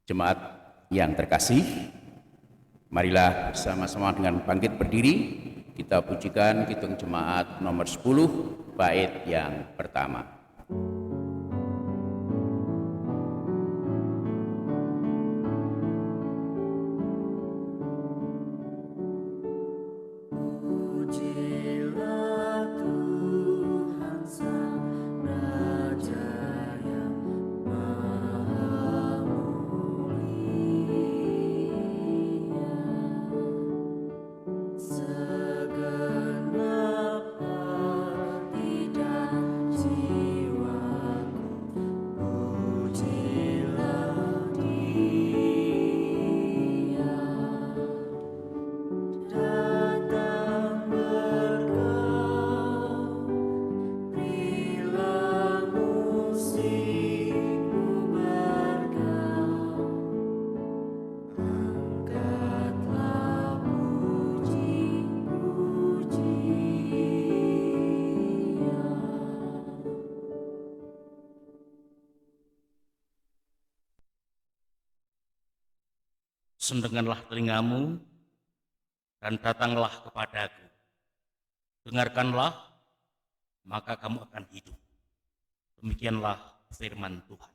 Jemaat yang terkasih, marilah bersama-sama dengan bangkit berdiri, kita pujikan Kidung Jemaat nomor 10, bait yang pertama. Sendenganlah telingamu dan datanglah kepadaku. Dengarkanlah, maka kamu akan hidup. Demikianlah firman Tuhan.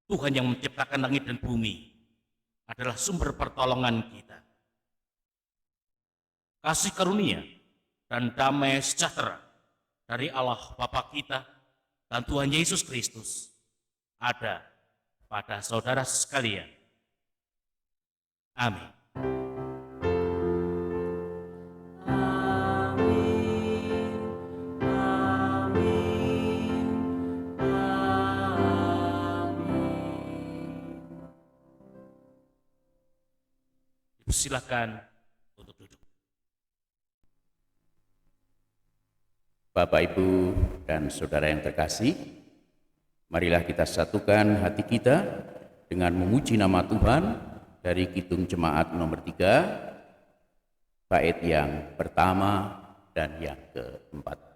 Tuhan yang menciptakan langit dan bumi adalah sumber pertolongan kita. Kasih karunia dan damai sejahtera dari Allah Bapa kita dan Tuhan Yesus Kristus ada pada saudara sekalian. Amin. Silakan untuk duduk. Bapak, Ibu, dan saudara yang terkasih, marilah kita satukan hati kita dengan memuji nama Tuhan dari Kidung Jemaat nomor 3, bait yang pertama dan yang keempat.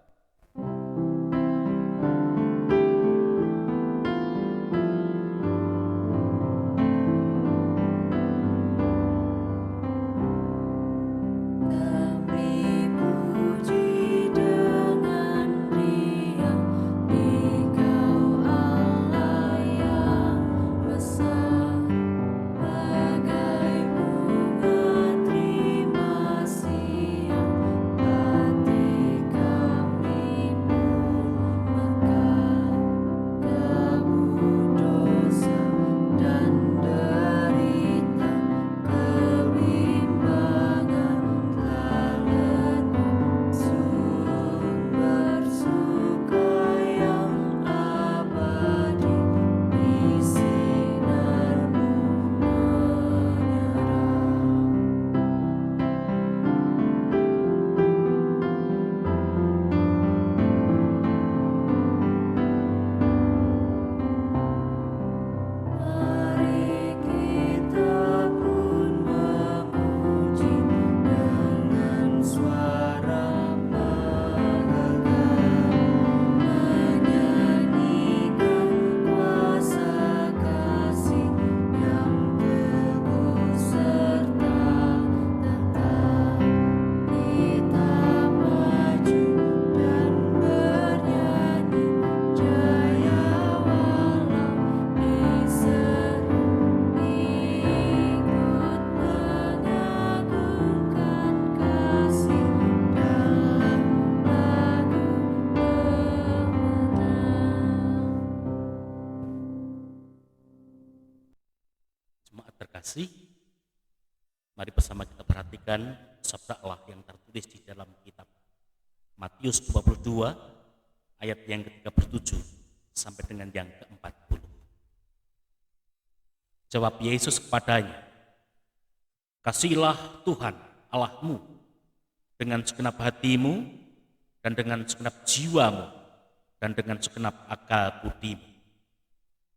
Mari bersama kita perhatikan sabda Allah yang tertulis di dalam kitab Matius 22 ayat yang ke-37 sampai dengan yang ke-40. Jawab Yesus kepadanya, "Kasihilah Tuhan Allahmu dengan segenap hatimu dan dengan segenap jiwamu dan dengan segenap akal budimu.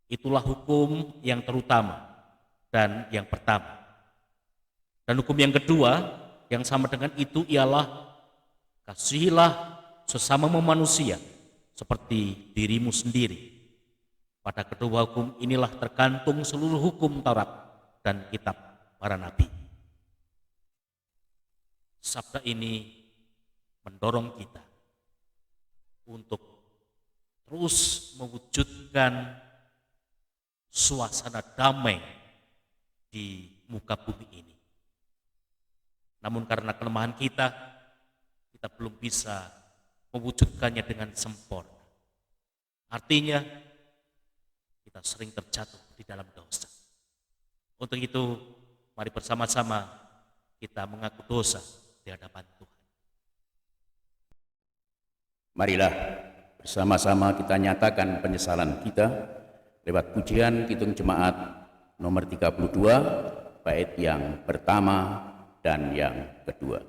Itulah hukum yang terutama dan yang pertama. Dan hukum yang kedua yang sama dengan itu ialah kasihilah sesamamu manusia seperti dirimu sendiri. Pada kedua hukum inilah tergantung seluruh hukum Taurat dan kitab para nabi. Sabda ini mendorong kita untuk terus mewujudkan suasana damai di muka bumi ini. Namun karena kelemahan kita belum bisa mewujudkannya dengan sempurna. Artinya, kita sering terjatuh di dalam dosa. Untuk itu, mari bersama-sama kita mengaku dosa di hadapan Tuhan. Marilah bersama-sama kita nyatakan penyesalan kita lewat pujian Kidung Jemaat nomor 32, bait yang pertama dan yang kedua.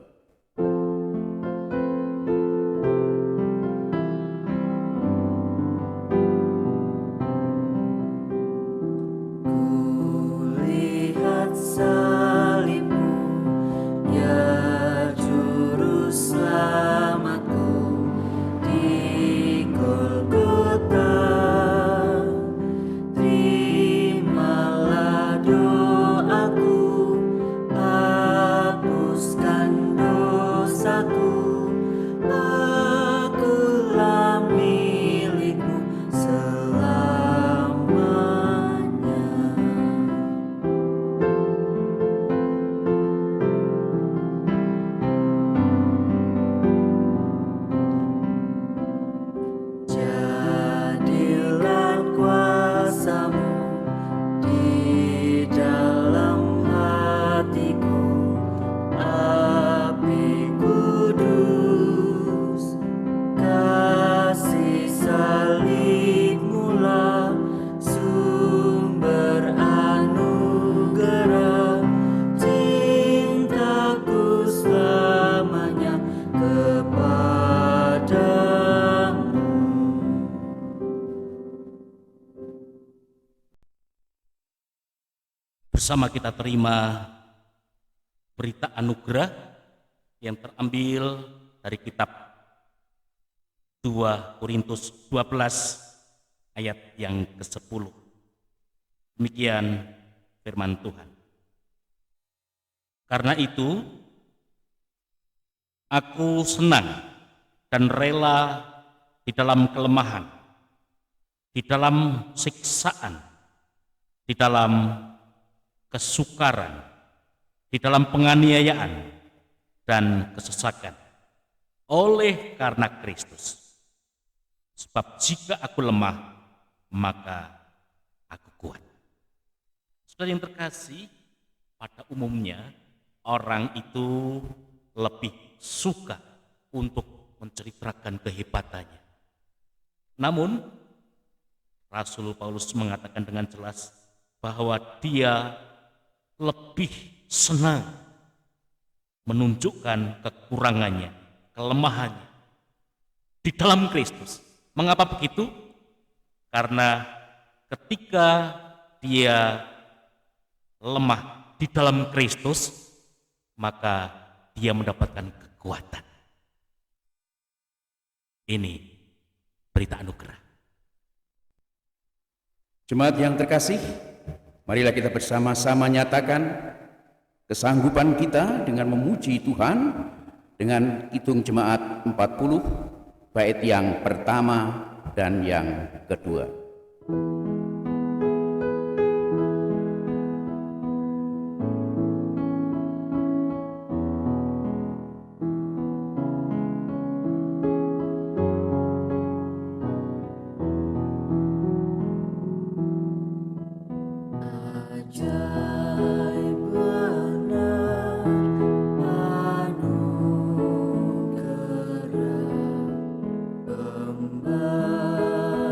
Bersama kita terima berita anugerah yang terambil dari kitab 2 Korintus 12 ayat yang ke-10. Demikian firman Tuhan. Karena itu, aku senang dan rela di dalam kelemahan, di dalam siksaan, di dalam kesukaran, di dalam penganiayaan dan kesesakan oleh karena Kristus. Sebab jika aku lemah, maka aku kuat. Saudara yang terkasih, pada umumnya orang itu lebih suka untuk menceritakan kehebatannya. Namun, Rasul Paulus mengatakan dengan jelas bahwa dia lebih senang menunjukkan kekurangannya, kelemahannya di dalam Kristus. Mengapa begitu? Karena ketika dia lemah di dalam Kristus, maka dia mendapatkan kekuatan. Ini berita anugerah. Jemaat yang terkasih, marilah kita bersama-sama nyatakan kesanggupan kita dengan memuji Tuhan dengan Kidung Jemaat 40, bait yang pertama dan yang kedua.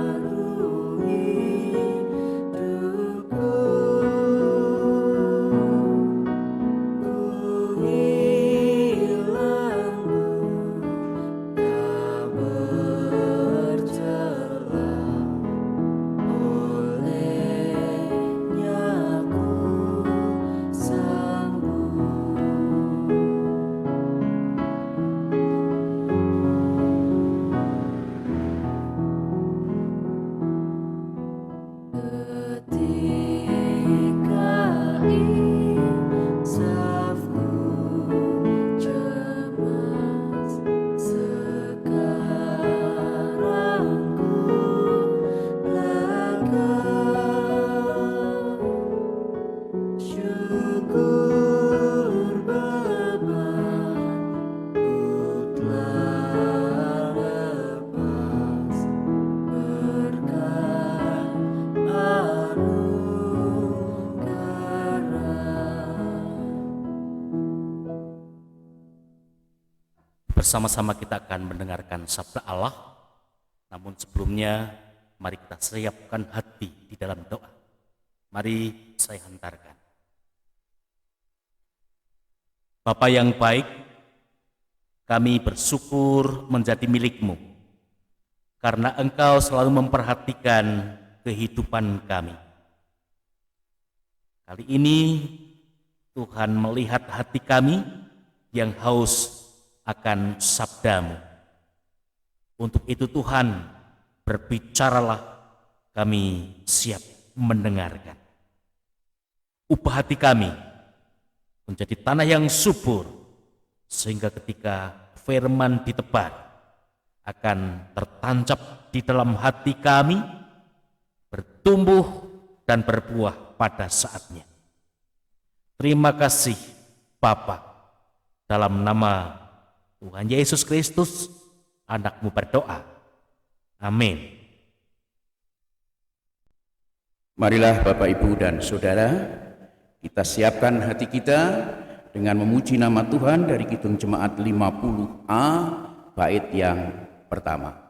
Membarui Bersama-sama kita akan mendengarkan sabda Allah. Namun sebelumnya, mari kita siapkan hati di dalam doa. Mari saya hantarkan. Bapa yang baik, kami bersyukur menjadi milik-Mu, karena Engkau selalu memperhatikan kehidupan kami. Kali ini Tuhan melihat hati kami yang haus akan sabda-Mu. Untuk itu Tuhan, berbicaralah, kami siap mendengarkan. Ubah hati kami menjadi tanah yang subur, sehingga ketika firman ditebar akan tertancap di dalam hati kami, bertumbuh dan berbuah pada saatnya. Terima kasih Bapa, dalam nama Tuhan Yesus Kristus, Anak-Mu berdoa. Amin. Marilah Bapak, Ibu, dan Saudara, kita siapkan hati kita dengan memuji nama Tuhan dari Kidung Jemaat 50A, bait yang pertama.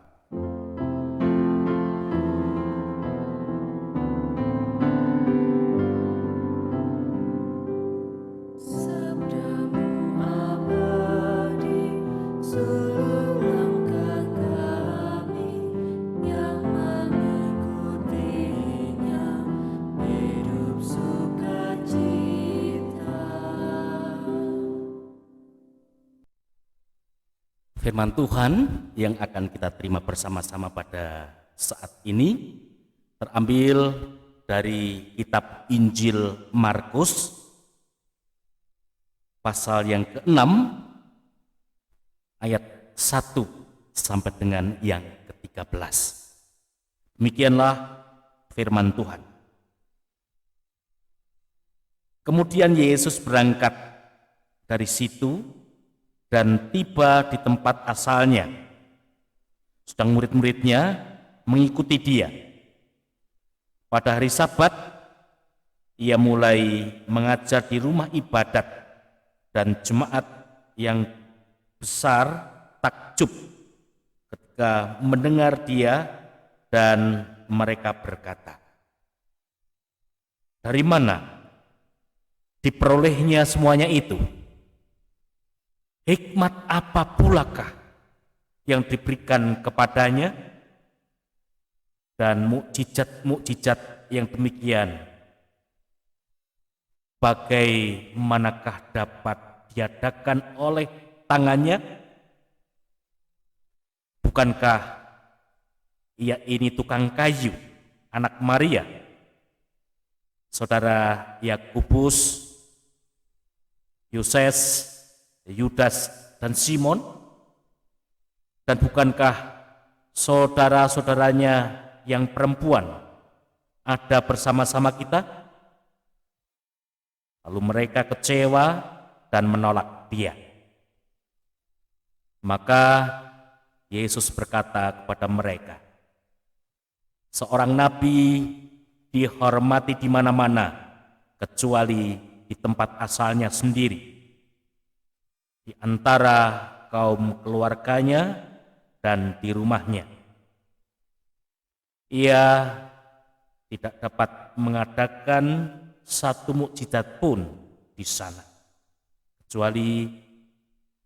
Firman Tuhan yang akan kita terima bersama-sama pada saat ini terambil dari kitab Injil Markus pasal yang ke-6 ayat 1 sampai dengan yang ke-13. Demikianlah firman Tuhan. Kemudian Yesus berangkat dari situ dan tiba di tempat asalnya. Sedang murid-muridnya mengikuti dia. Pada hari Sabat, ia mulai mengajar di rumah ibadat, dan jemaat yang besar takjub ketika mendengar dia, dan mereka berkata, "Dari mana diperolehnya semuanya itu? Hikmat apa pulakah yang diberikan kepadanya? Dan mukjizat-mukjizat yang demikian, bagaimanakah dapat diadakan oleh tangannya? Bukankah ia ini tukang kayu, anak Maria, saudara Yakobus, Yoses, Yudas, dan Simon? Dan bukankah saudara-saudaranya yang perempuan ada bersama-sama kita?" Lalu mereka kecewa dan menolak dia. Maka Yesus berkata kepada mereka, "Seorang nabi dihormati di mana-mana, kecuali di tempat asalnya sendiri, di antara kaum keluarganya dan di rumahnya. Ia tidak dapat mengadakan satu mukjizat pun di sana, kecuali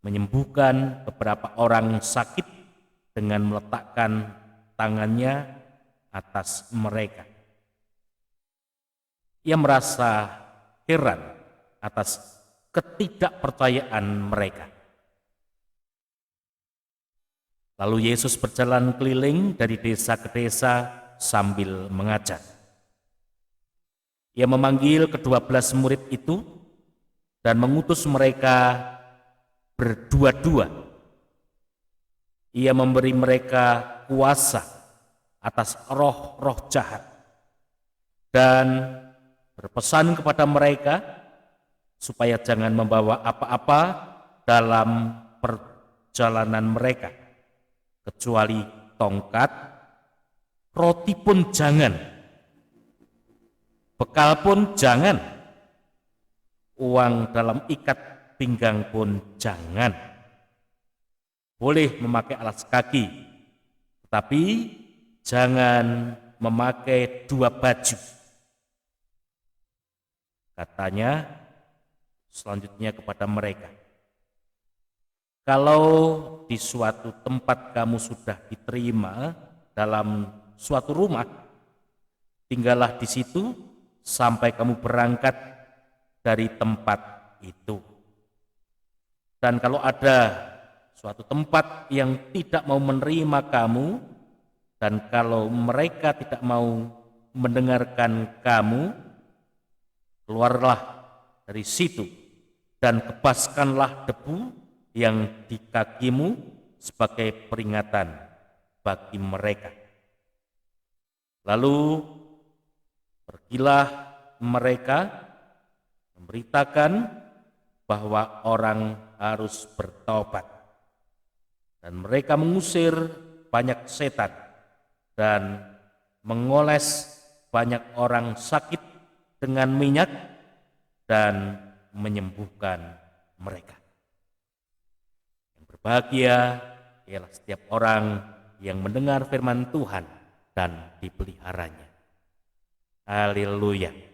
menyembuhkan beberapa orang sakit dengan meletakkan tangannya atas mereka." Ia merasa heran atas ketidakpercayaan mereka. Lalu Yesus berjalan keliling dari desa ke desa sambil mengajar. Ia memanggil ke-12 murid itu dan mengutus mereka berdua-dua. Ia memberi mereka kuasa atas roh-roh jahat dan berpesan kepada mereka supaya jangan membawa apa-apa dalam perjalanan mereka, kecuali tongkat, roti pun jangan, bekal pun jangan, uang dalam ikat pinggang pun jangan. boleh memakai alas kaki, tetapi jangan memakai dua baju. Katanya selanjutnya kepada mereka, kalau di suatu tempat kamu sudah diterima dalam suatu rumah, tinggallah di situ sampai kamu berangkat dari tempat itu. Dan kalau ada suatu tempat yang tidak mau menerima kamu, dan kalau mereka tidak mau mendengarkan kamu, keluarlah dari situ dan kebaskanlah debu yang di kakimu sebagai peringatan bagi mereka. Lalu pergilah mereka memberitakan bahwa orang harus bertobat, dan mereka mengusir banyak setan dan mengoles banyak orang sakit dengan minyak dan menyembuhkan mereka. Berbahagia ialah setiap orang yang mendengar firman Tuhan dan dipeliharanya. Haleluya.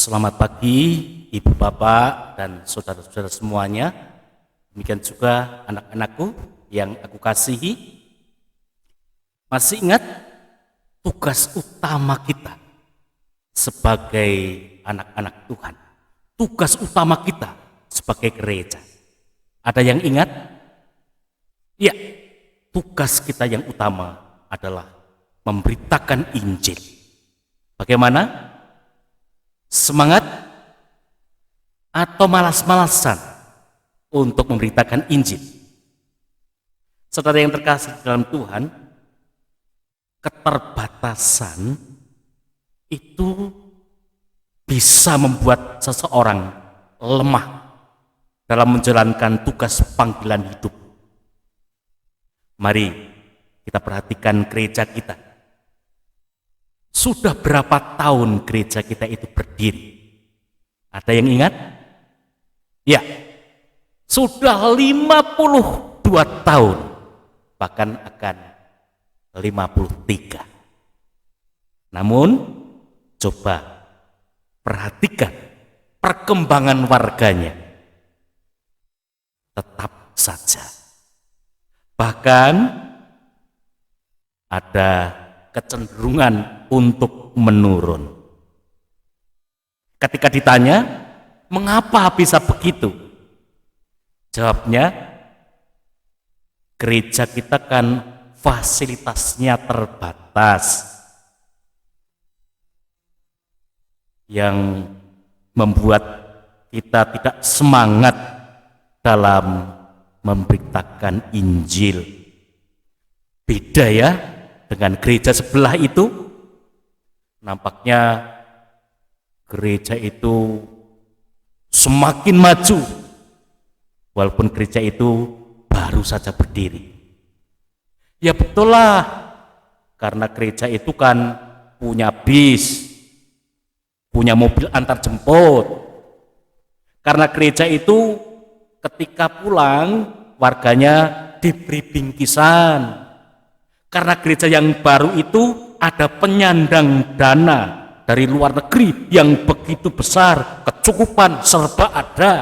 Selamat pagi Ibu Bapak dan saudara-saudara semuanya. Demikian juga anak-anakku yang aku kasihi. Masih ingat tugas utama kita sebagai anak-anak Tuhan? Tugas utama kita sebagai gereja. Ada yang ingat? Ya, tugas kita yang utama adalah memberitakan Injil. Bagaimana? Semangat atau malas-malasan untuk memberitakan Injil? Saudara yang terkasih dalam Tuhan, keterbatasan itu bisa membuat seseorang lemah dalam menjalankan tugas panggilan hidup. Mari kita perhatikan gereja kita. Sudah berapa tahun gereja kita itu berdiri? Ada yang ingat? Ya, sudah 52 tahun, bahkan akan 53. Namun, coba perhatikan perkembangan warganya. Tetap saja. Bahkan ada kecenderungan untuk menurun. Ketika ditanya, mengapa bisa begitu? Jawabnya, gereja kita kan fasilitasnya terbatas, yang membuat kita tidak semangat dalam memberitakan Injil. Beda ya dengan gereja sebelah itu. Nampaknya gereja itu semakin maju, walaupun gereja itu baru saja berdiri. Ya betul lah, karena gereja itu kan punya bis, punya mobil antar jemput. Karena gereja itu ketika pulang warganya diberi bingkisan. Karena gereja yang baru itu ada penyandang dana dari luar negeri yang begitu besar, kecukupan serba ada.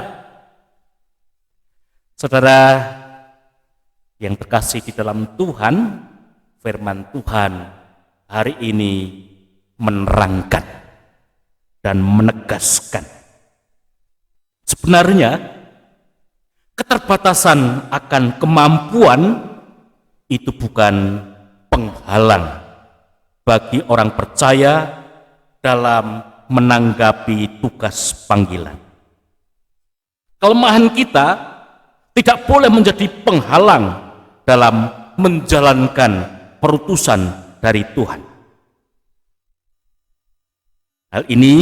Saudara yang terkasih di dalam Tuhan, firman Tuhan hari ini menerangkan dan menegaskan. Sebenarnya keterbatasan akan kemampuan itu bukan penghalang bagi orang percaya dalam menanggapi tugas panggilan. kelemahan kita tidak boleh menjadi penghalang dalam menjalankan perutusan dari Tuhan. Hal ini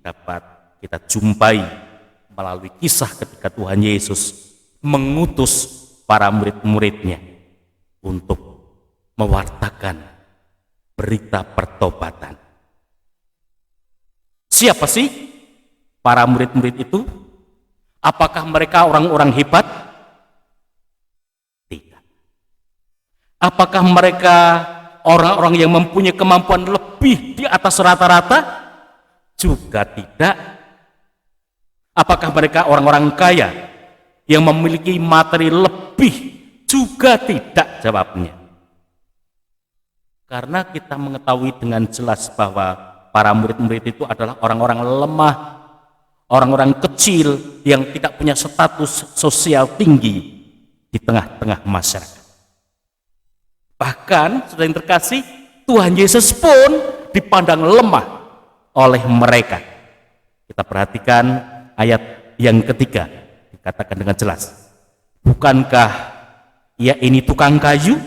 dapat kita jumpai melalui kisah ketika Tuhan Yesus mengutus para murid-muridnya untuk mewartakan berita pertobatan. Siapa sih para murid-murid itu? Apakah mereka orang-orang hebat? Tidak. Apakah mereka orang-orang yang mempunyai kemampuan lebih di atas rata-rata? Juga tidak. Apakah mereka orang-orang kaya yang memiliki materi lebih? Juga tidak jawabnya. Karena kita mengetahui dengan jelas bahwa para murid-murid itu adalah orang-orang lemah, orang-orang kecil yang tidak punya status sosial tinggi di tengah-tengah masyarakat. Bahkan, saudara yang terkasih, Tuhan Yesus pun dipandang lemah oleh mereka. Kita perhatikan ayat yang ketiga, dikatakan dengan jelas, bukankah ia ini tukang kayu,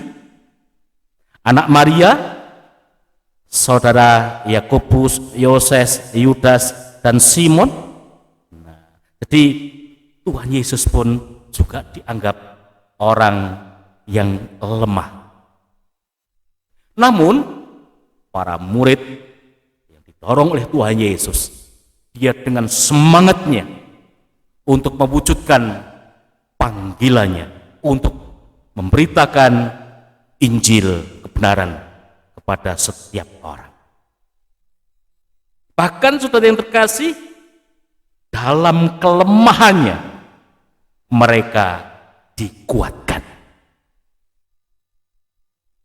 anak Maria, saudara Yakobus, Yoses, Yudas, dan Simon? Jadi Tuhan Yesus pun juga dianggap orang yang lemah. Namun para murid yang didorong oleh Tuhan Yesus, dia dengan semangatnya untuk mewujudkan panggilannya untuk memberitakan Injil kebenaran kepada setiap orang. Bahkan saudara yang terkasih, dalam kelemahannya mereka dikuatkan.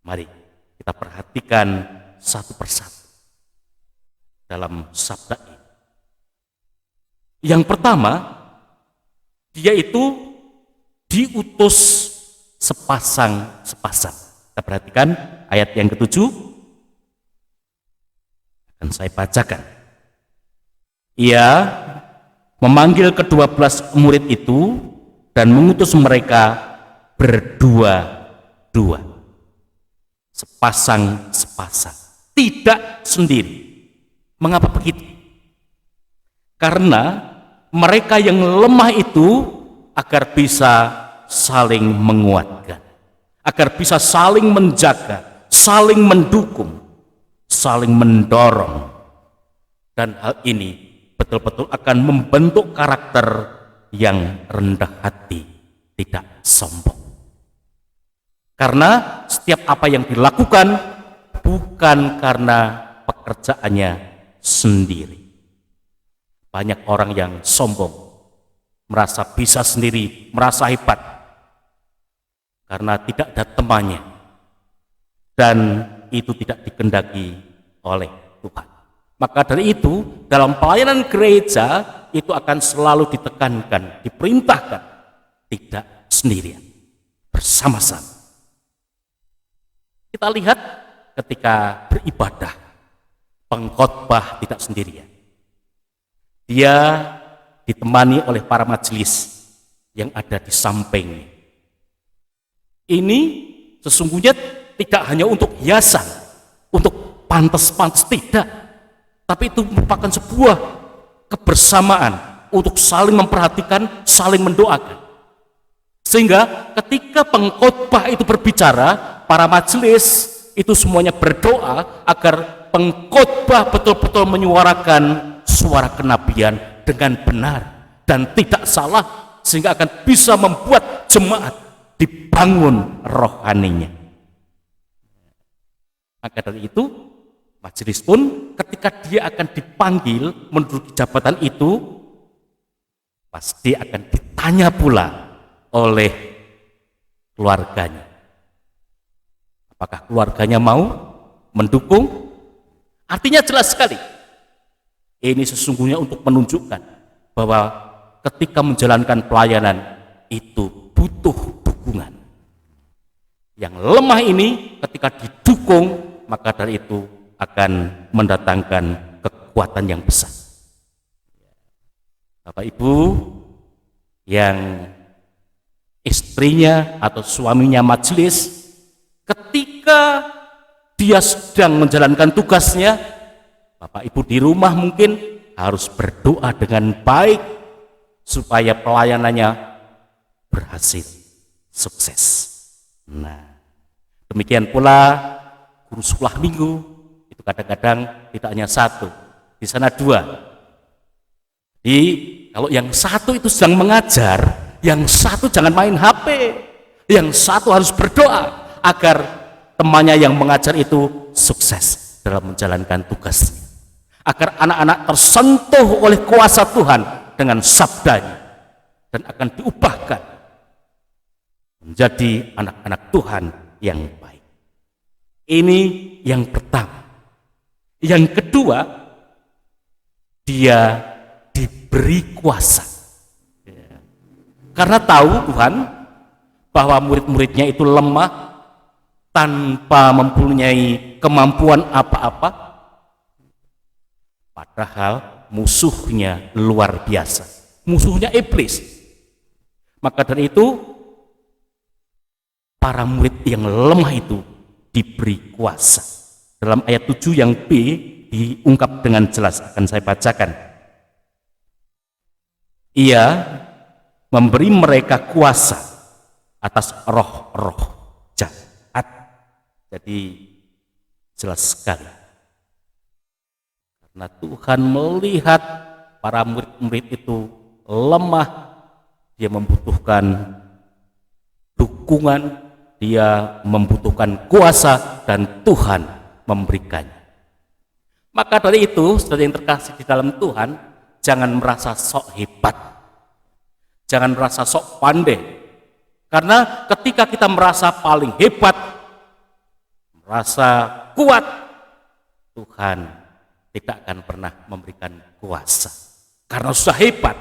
Mari kita perhatikan satu persatu dalam sabda ini. Yang pertama, dia itu diutus sepasang-sepasang. Kita perhatikan ayat yang ke-7, akan saya bacakan. Ia memanggil ke-12 murid itu dan mengutus mereka berdua-dua, sepasang-sepasang, tidak sendiri. Mengapa begitu? Karena mereka yang lemah itu agar bisa saling menguatkan, agar bisa saling menjaga, saling mendukung, saling mendorong. Dan hal ini betul-betul akan membentuk karakter yang rendah hati, tidak sombong. Karena setiap apa yang dilakukan bukan karena pekerjaannya sendiri. Banyak orang yang sombong, merasa bisa sendiri, merasa hebat, karena tidak ada temannya, dan itu tidak dikehendaki oleh Tuhan. Maka dari itu, dalam pelayanan gereja itu akan selalu ditekankan, diperintahkan, tidak sendirian, bersama-sama. Kita lihat ketika beribadah, pengkhotbah tidak sendirian. Dia ditemani oleh para majelis yang ada di sampingnya. Ini sesungguhnya tidak hanya untuk hiasan, untuk pantas-pantas, tidak. Tapi itu merupakan sebuah kebersamaan untuk saling memperhatikan, saling mendoakan. Sehingga ketika pengkhotbah itu berbicara, para majelis itu semuanya berdoa agar pengkhotbah betul-betul menyuarakan suara kenabian dengan benar dan tidak salah, sehingga akan bisa membuat jemaat dibangun rohaninya. Maka dari itu, majelis pun ketika dia akan dipanggil menduduki jabatan itu, pasti akan ditanya pula oleh keluarganya. Apakah keluarganya mau mendukung? Artinya jelas sekali. Ini sesungguhnya untuk menunjukkan bahwa ketika menjalankan pelayanan itu butuh dukungan. Yang lemah ini ketika didukung, maka dari itu akan mendatangkan kekuatan yang besar. Bapak Ibu, yang istrinya atau suaminya majelis, ketika dia sedang menjalankan tugasnya, Bapak Ibu di rumah mungkin harus berdoa dengan baik supaya pelayanannya berhasil, sukses. Nah, demikian pula guru sekolah minggu itu kadang-kadang tidak hanya satu, di sana dua. Jadi kalau yang satu itu sedang mengajar, yang satu jangan main HP, yang satu harus berdoa agar temannya yang mengajar itu sukses dalam menjalankan tugasnya, agar anak-anak tersentuh oleh kuasa Tuhan dengan sabdanya dan akan diubahkan menjadi anak-anak Tuhan yang baik. Ini yang pertama. Yang kedua, dia diberi kuasa. Karena tahu Tuhan bahwa murid-muridnya itu lemah, tanpa mempunyai kemampuan apa-apa, padahal musuhnya luar biasa, musuhnya iblis. Maka dari itu para murid yang lemah itu diberi kuasa. Dalam ayat 7 yang B diungkap dengan jelas, akan saya bacakan. Ia memberi mereka kuasa atas roh-roh jahat. Jadi jelas sekali. Karena Tuhan melihat para murid-murid itu lemah, dia membutuhkan dukungan, dia membutuhkan kuasa, dan Tuhan memberikannya. Maka dari itu, saudara yang terkasih di dalam Tuhan, jangan merasa sok hebat, jangan merasa sok pandai. Karena ketika kita merasa paling hebat, merasa kuat, Tuhan tidak akan pernah memberikan kuasa karena sudah hebat.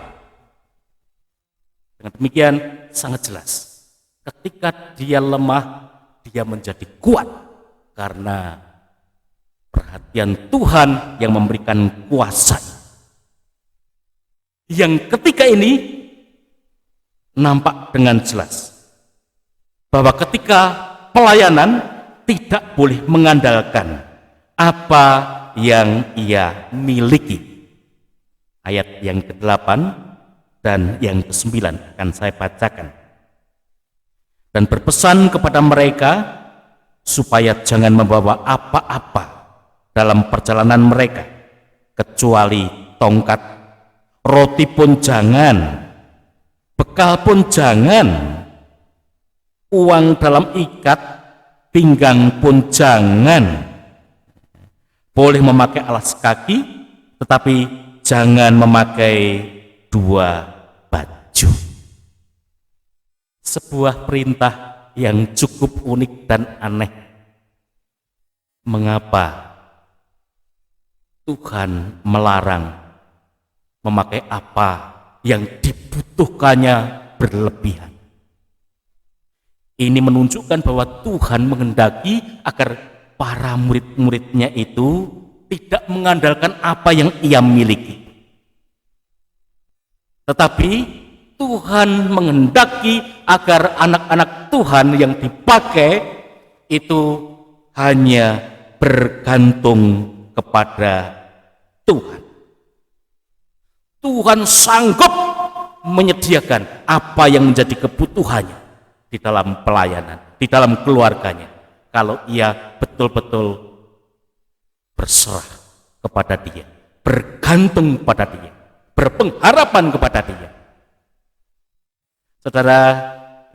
Dengan demikian sangat jelas, ketika dia lemah, dia menjadi kuat karena perhatian Tuhan yang memberikan kuasa. Yang ketiga ini nampak dengan jelas bahwa ketika pelayanan tidak boleh mengandalkan apa yang ia miliki. Ayat yang ke-8 dan yang ke-9 akan saya bacakan. Dan berpesan kepada mereka supaya jangan membawa apa-apa dalam perjalanan mereka, kecuali tongkat, roti pun jangan, bekal pun jangan, uang dalam ikat pinggang pun jangan. Boleh memakai alas kaki, tetapi jangan memakai dua baju. Sebuah perintah yang cukup unik dan aneh. Mengapa Tuhan melarang memakai apa yang dibutuhkannya berlebihan? Ini menunjukkan bahwa Tuhan menghendaki agar para murid-muridnya itu tidak mengandalkan apa yang ia miliki, tetapi Tuhan menghendaki agar anak-anak Tuhan yang dipakai itu hanya bergantung kepada Tuhan. Tuhan sanggup menyediakan apa yang menjadi kebutuhannya di dalam pelayanan, di dalam keluarganya, kalau ia betul-betul berserah kepada Dia, bergantung pada Dia, berpengharapan kepada Dia. Saudara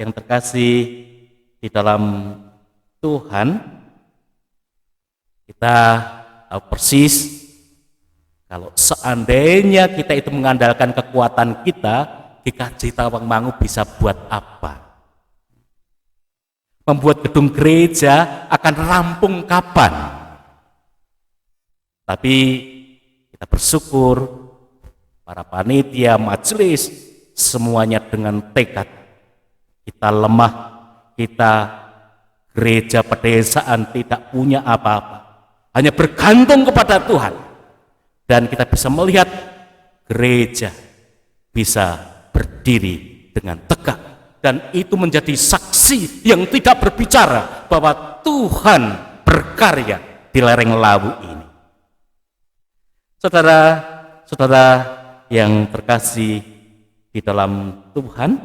yang terkasih di dalam Tuhan, kita tahu persis kalau seandainya kita itu mengandalkan kekuatan kita, GKJ Tawangmangu bisa buat apa? Membuat gedung gereja akan rampung kapan? Tapi kita bersyukur para panitia, majelis, semuanya dengan tekad. Kita lemah, kita gereja pedesaan tidak punya apa-apa, hanya bergantung kepada Tuhan. Dan kita bisa melihat gereja bisa berdiri dengan tegak, dan itu menjadi saksi yang tidak berbicara bahwa Tuhan berkarya di lereng Lawu ini. Saudara-saudara yang terkasih di dalam Tuhan,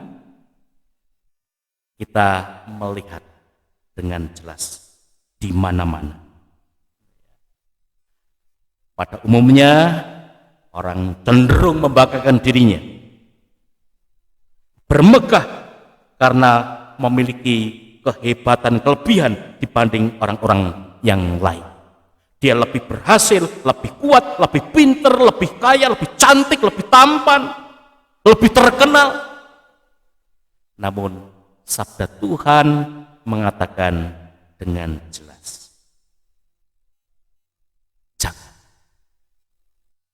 kita melihat dengan jelas di mana-mana. Pada umumnya orang cenderung membanggakan dirinya, bermegah karena memiliki kehebatan, kelebihan dibanding orang-orang yang lain. Dia lebih berhasil, lebih kuat, lebih pinter, lebih kaya, lebih cantik, lebih tampan, lebih terkenal. Namun sabda Tuhan mengatakan dengan jelas, jangan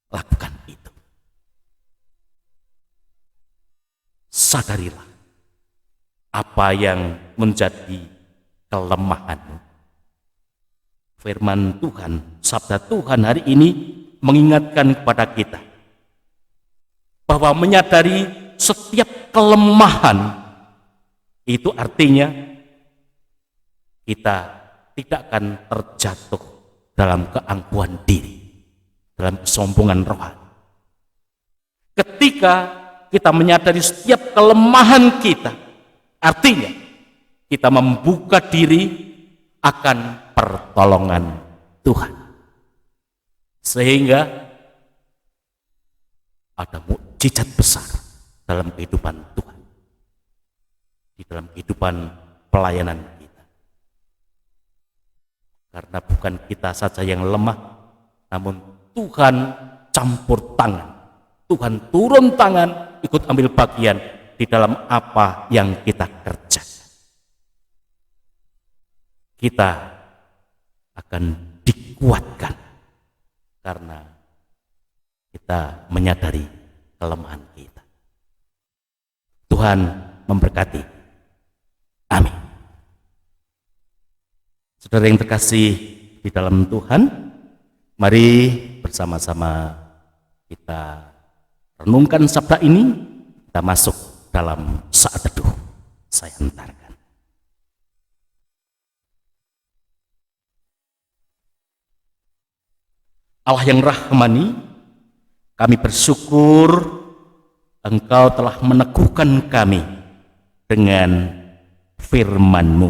lakukan itu. Sadarilah apa yang menjadi kelemahanmu. Firman Tuhan, sabda Tuhan hari ini mengingatkan kepada kita bahwa menyadari setiap kelemahan itu artinya kita tidak akan terjatuh dalam keangkuhan diri, dalam kesombongan rohani. Ketika kita menyadari setiap kelemahan kita, artinya kita membuka diri akan pertolongan Tuhan, sehingga ada mukjizat besar dalam kehidupan Tuhan, di dalam kehidupan pelayanan kita. Karena bukan kita saja yang lemah, namun Tuhan campur tangan, Tuhan turun tangan, ikut ambil bagian di dalam apa yang kita kerjakan. Kita akan dikuatkan karena kita menyadari kelemahan kita. Tuhan memberkati. Amin. Saudara yang terkasih di dalam Tuhan, mari bersama-sama kita renungkan sabda ini. Kita masuk dalam saat teduh. Saya hantarkan. Allah yang rahmani, kami bersyukur Engkau telah meneguhkan kami dengan firman-Mu.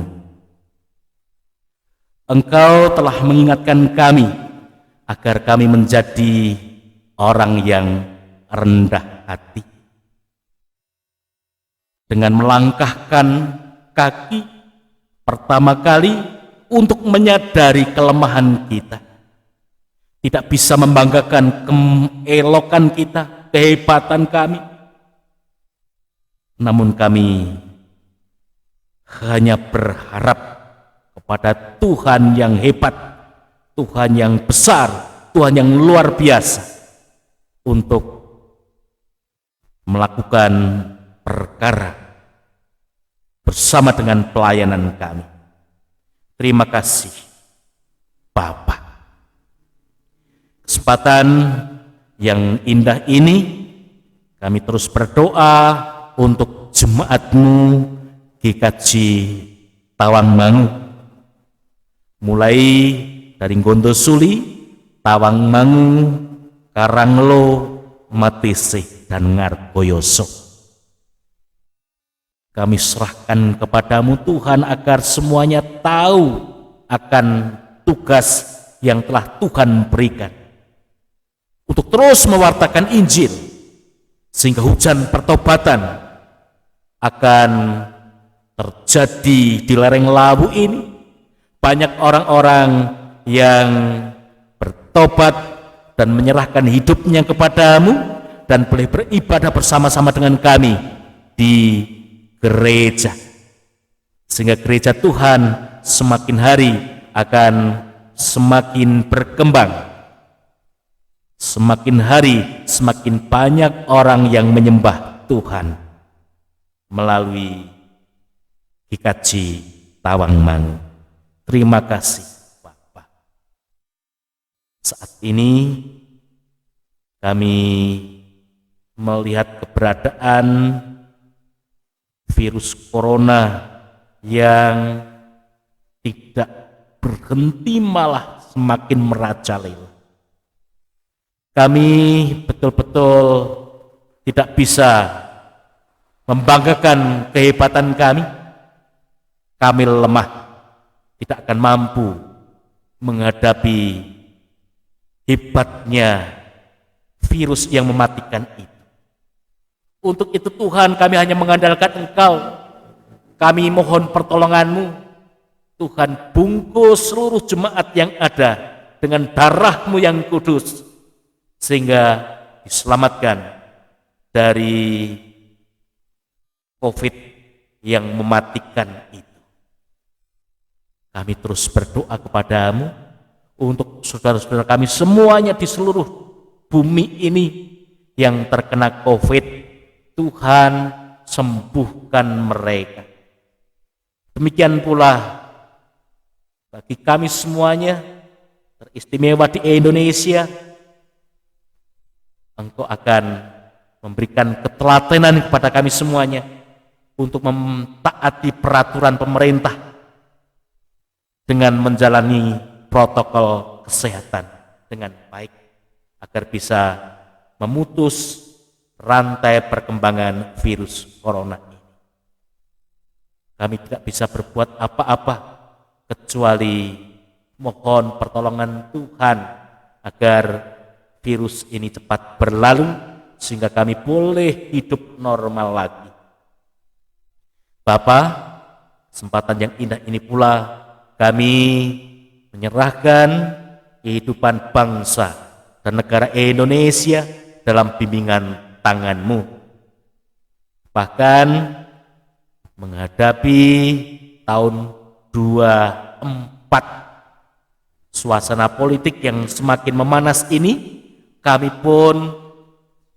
Engkau telah mengingatkan kami agar kami menjadi orang yang rendah hati, dengan melangkahkan kaki pertama kali untuk menyadari kelemahan kita. Tidak bisa membanggakan keelokan kita, kehebatan kami. Namun kami hanya berharap kepada Tuhan yang hebat, Tuhan yang besar, Tuhan yang luar biasa untuk melakukan perkara bersama dengan pelayanan kami. Terima kasih Bapa. Kesempatan yang indah ini kami terus berdoa untuk jemaat-Mu GKJ Tawangmangu, mulai dari Gondosuli, Tawangmangu, Karanglo, Matese, dan Ngargoyoso. Kami serahkan kepadamu Tuhan agar semuanya tahu akan tugas yang telah Tuhan berikan untuk terus mewartakan Injil, sehingga hujan pertobatan akan terjadi di lereng Lawu ini. Banyak orang-orang yang bertobat dan menyerahkan hidupnya kepadamu dan boleh beribadah bersama-sama dengan kami di gereja, sehingga gereja Tuhan semakin hari akan semakin berkembang. Semakin hari semakin banyak orang yang menyembah Tuhan melalui GKJ Tawangmangu. Terima kasih Bapak. Saat ini kami melihat keberadaan virus corona yang tidak berhenti, malah semakin merajalela. Kami betul-betul tidak bisa membanggakan kehebatan kami. Kami lemah, tidak akan mampu menghadapi hebatnya virus yang mematikan itu. Untuk itu Tuhan, kami hanya mengandalkan Engkau. Kami mohon pertolongan-Mu. Tuhan, bungkus seluruh jemaat yang ada dengan darah-Mu yang kudus, sehingga diselamatkan dari COVID yang mematikan itu. Kami terus berdoa kepadamu untuk saudara-saudara kami semuanya di seluruh bumi ini yang terkena COVID. Tuhan, sembuhkan mereka. Demikian pula bagi kami semuanya, teristimewa di Indonesia, Engkau akan memberikan ketelatenan kepada kami semuanya untuk mentaati peraturan pemerintah dengan menjalani protokol kesehatan dengan baik, agar bisa memutus rantai perkembangan virus corona ini. Kami tidak bisa berbuat apa-apa kecuali mohon pertolongan Tuhan agar virus ini cepat berlalu sehingga kami boleh hidup normal lagi. Bapa, kesempatan yang indah ini pula kami menyerahkan kehidupan bangsa dan negara Indonesia dalam bimbingan tangan-Mu. Bahkan menghadapi tahun 24, suasana politik yang semakin memanas ini, kami pun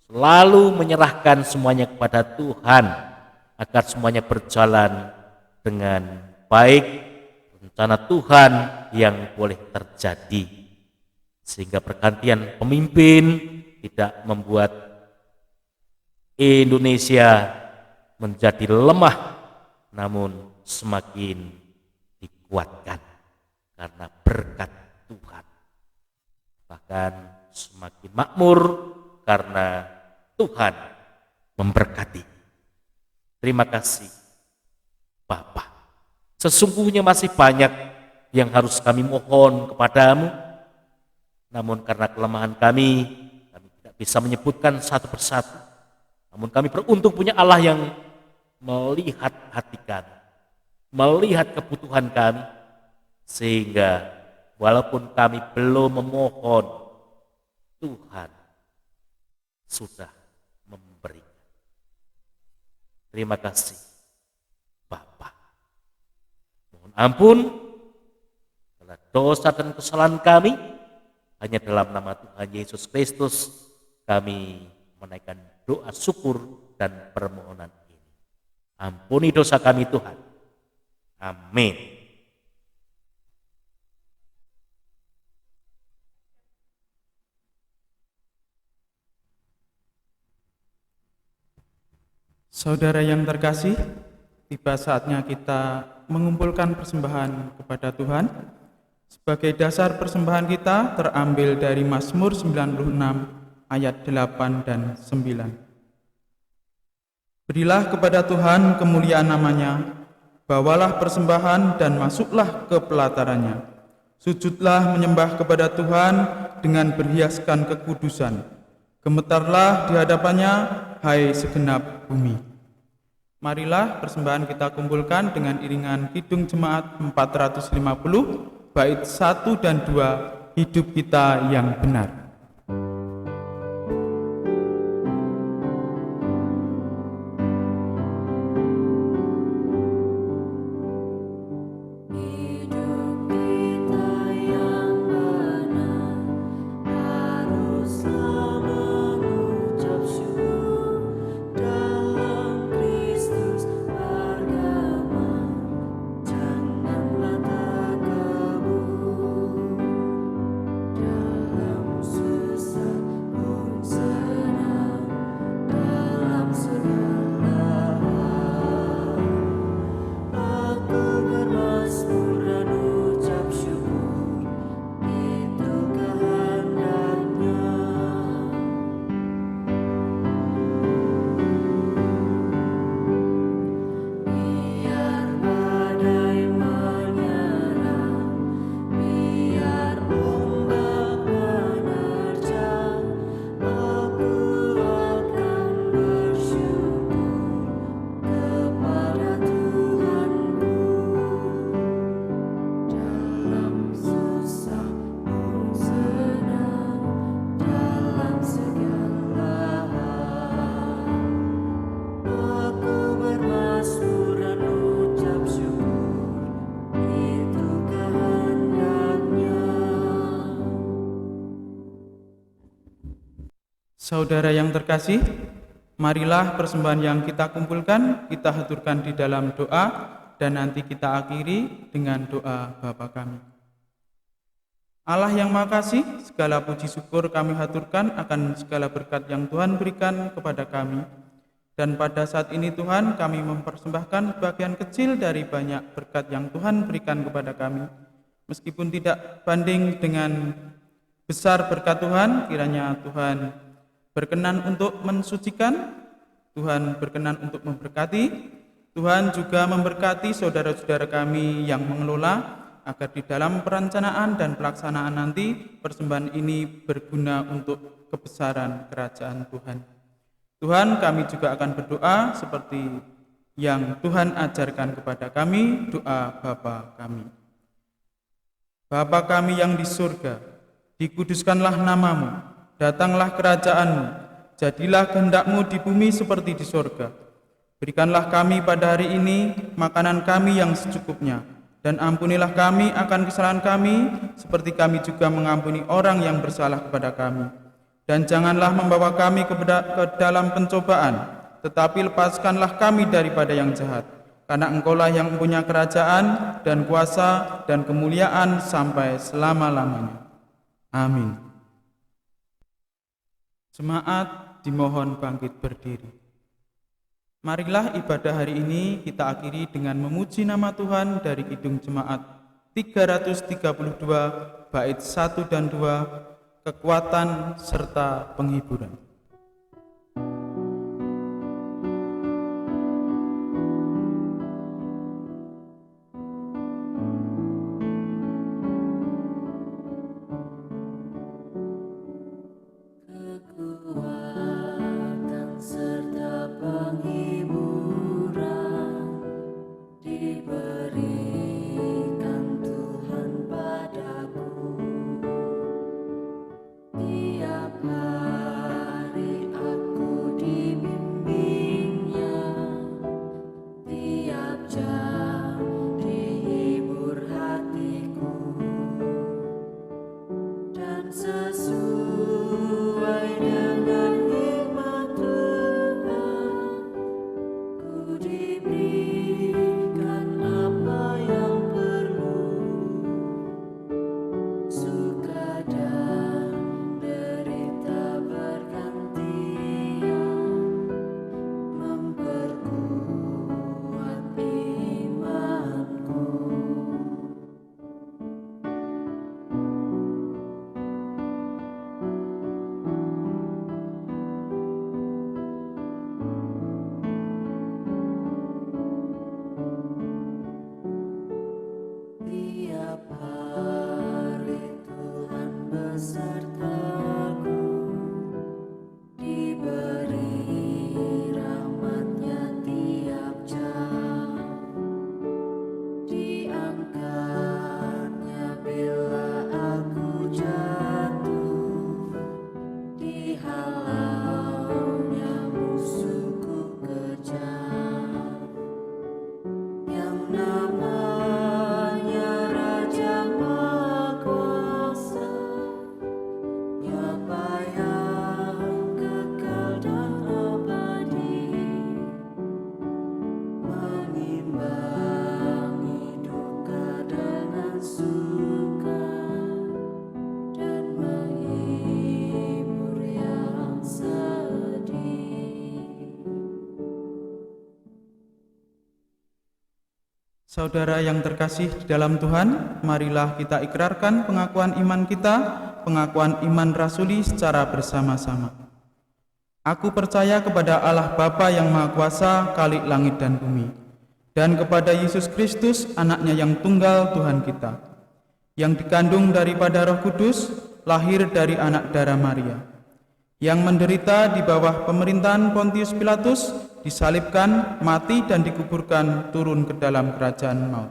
selalu menyerahkan semuanya kepada Tuhan agar semuanya berjalan dengan baik, rencana Tuhan yang boleh terjadi, sehingga pergantian pemimpin tidak membuat Indonesia menjadi lemah, namun semakin dikuatkan karena berkat Tuhan. Bahkan semakin makmur karena Tuhan memberkati. Terima kasih Bapa. Sesungguhnya masih banyak yang harus kami mohon kepadamu, namun karena kelemahan kami tidak bisa menyebutkan satu persatu. Namun kami beruntung punya Allah yang melihat hati kami, melihat kebutuhan kami, sehingga walaupun kami belum memohon, Tuhan sudah memberi. Terima kasih Bapa. Mohon ampun segala dosa dan kesalahan kami. Hanya dalam nama Tuhan Yesus Kristus kami menaikkan doa syukur dan permohonan ini. Ampuni dosa kami Tuhan. Amin. Saudara yang terkasih, tiba saatnya kita mengumpulkan persembahan kepada Tuhan. Sebagai dasar persembahan kita terambil dari Mazmur 96 ayat 8 dan 9. Berilah kepada Tuhan kemuliaan namanya, bawalah persembahan dan masuklah ke pelatarannya. Sujudlah menyembah kepada Tuhan dengan berhiaskan kekudusan. Gemetarlah di hadapannya, hai segenap bumi. Marilah persembahan kita kumpulkan dengan iringan Kidung Jemaat 450, bait 1 dan 2, hidup kita yang benar. Dalam Saudara yang terkasih, marilah persembahan yang kita kumpulkan, kita haturkan di dalam doa, dan nanti kita akhiri dengan doa Bapa kami. Allah yang Maha Kasih, segala puji syukur kami haturkan akan segala berkat yang Tuhan berikan kepada kami. Dan pada saat ini Tuhan, kami mempersembahkan sebagian kecil dari banyak berkat yang Tuhan berikan kepada kami. Meskipun tidak banding dengan besar berkat Tuhan, kiranya Tuhan berkenan untuk mensucikan, Tuhan berkenan untuk memberkati, Tuhan juga memberkati saudara-saudara kami yang mengelola, agar di dalam perencanaan dan pelaksanaan nanti persembahan ini berguna untuk kebesaran kerajaan Tuhan. Tuhan, kami juga akan berdoa seperti yang Tuhan ajarkan kepada kami, doa Bapa kami. Bapa kami yang di surga, dikuduskanlah namamu, datanglah kerajaanmu, jadilah kehendak-Mu di bumi seperti di surga. Berikanlah kami pada hari ini makanan kami yang secukupnya, dan ampunilah kami akan kesalahan kami, seperti kami juga mengampuni orang yang bersalah kepada kami. Dan janganlah membawa kami ke dalam pencobaan, tetapi lepaskanlah kami daripada yang jahat. Karena Engkaulah yang mempunyai kerajaan dan kuasa dan kemuliaan sampai selama-lamanya. Amin. Jemaat dimohon bangkit berdiri. Marilah ibadah hari ini kita akhiri dengan memuji nama Tuhan dari Kidung Jemaat 332 bait 1 dan 2, kekuatan serta penghiburan. Saudara yang terkasih di dalam Tuhan, marilah kita ikrarkan pengakuan iman kita, pengakuan iman rasuli secara bersama-sama. Aku percaya kepada Allah Bapa yang Maha Kuasa, Khalik langit dan bumi, dan kepada Yesus Kristus, anaknya yang tunggal Tuhan kita, yang dikandung daripada Roh Kudus, lahir dari anak darah Maria, yang menderita di bawah pemerintahan Pontius Pilatus, disalibkan, mati dan dikuburkan, turun ke dalam kerajaan maut.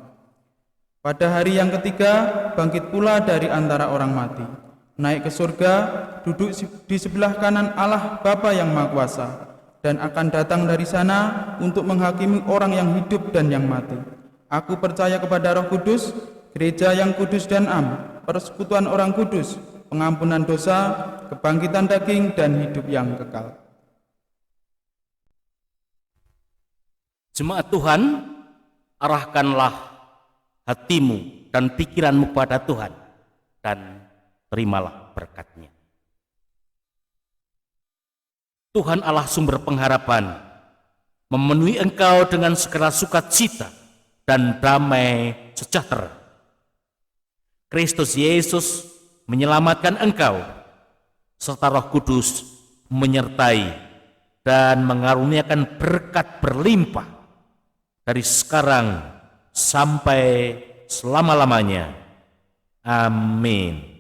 Pada hari yang ketiga, bangkit pula dari antara orang mati, naik ke surga, duduk di sebelah kanan Allah Bapa yang Maha Kuasa, dan akan datang dari sana untuk menghakimi orang yang hidup dan yang mati. Aku percaya kepada Roh Kudus, gereja yang kudus dan am, persekutuan orang kudus, pengampunan dosa, kebangkitan daging, dan hidup yang kekal. Jemaat Tuhan, arahkanlah hatimu dan pikiranmu pada Tuhan, dan terimalah berkat-Nya. Tuhan Allah sumber pengharapan, memenuhi engkau dengan segala sukacita dan damai sejahtera. Kristus Yesus menyelamatkan engkau, serta Roh Kudus menyertai dan mengaruniakan berkat berlimpah dari sekarang sampai selama-lamanya. Amin.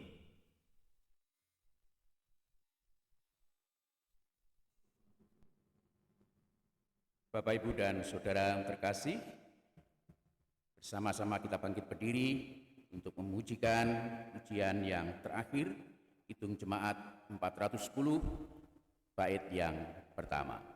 Bapak, Ibu, dan Saudara yang terkasih, bersama-sama kita bangkit berdiri untuk memujikan pujian yang terakhir, Kidung Jemaat 410, bait yang pertama.